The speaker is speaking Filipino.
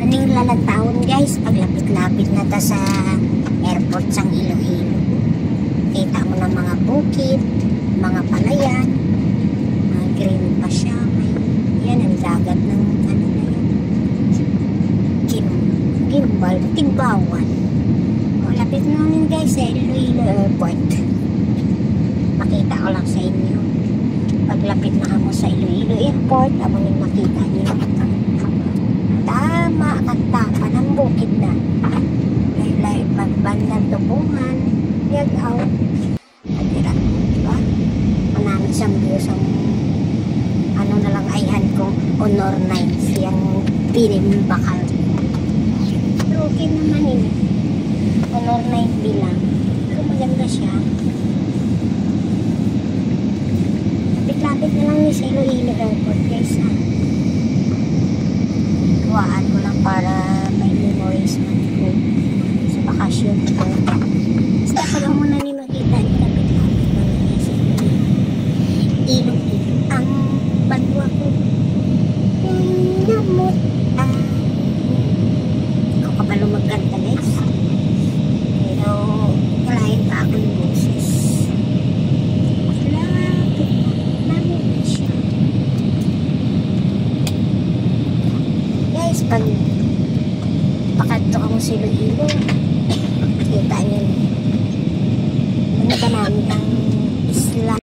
Maning lalantaon guys, paglapit-lapit na ta sa airport sang Iloilo. Kita mo na mga bukid, mga palayan, mga green pa siya. Yan ang dagat ng ano na yun. Gimbal, Tigbawan. O, lapit na yun guys sa Iloilo Airport. Makita ko lang sa inyo. Paglapit na kamo sa Iloilo Airport, amo nang makita niyo. Tama katapa ng bukid na. Laylay pagbandang tubuhan, yagaw. Katira, diba? Manamit siyang view sa ano na lang ayhan ko, Honor 9 siyang pinimbakal. Pero okay naman yun. Honor 9 bilang. Pero maganda siya. Lapit na lang ni sa Iloilo Airport guys ha. Kuhaan ko lang para may memories man ko sa bakasyon ko. Basta pa lang muna ni makita ni lapit-lapit na niya sa Iloilo. Ang banwa ko namot hindi ko kabalo magkanta guys. Pero kalahin pa ako ng boses. Pag pakadto ka mo sa Iloilo, kita nyo. Ano ka namin ang isla.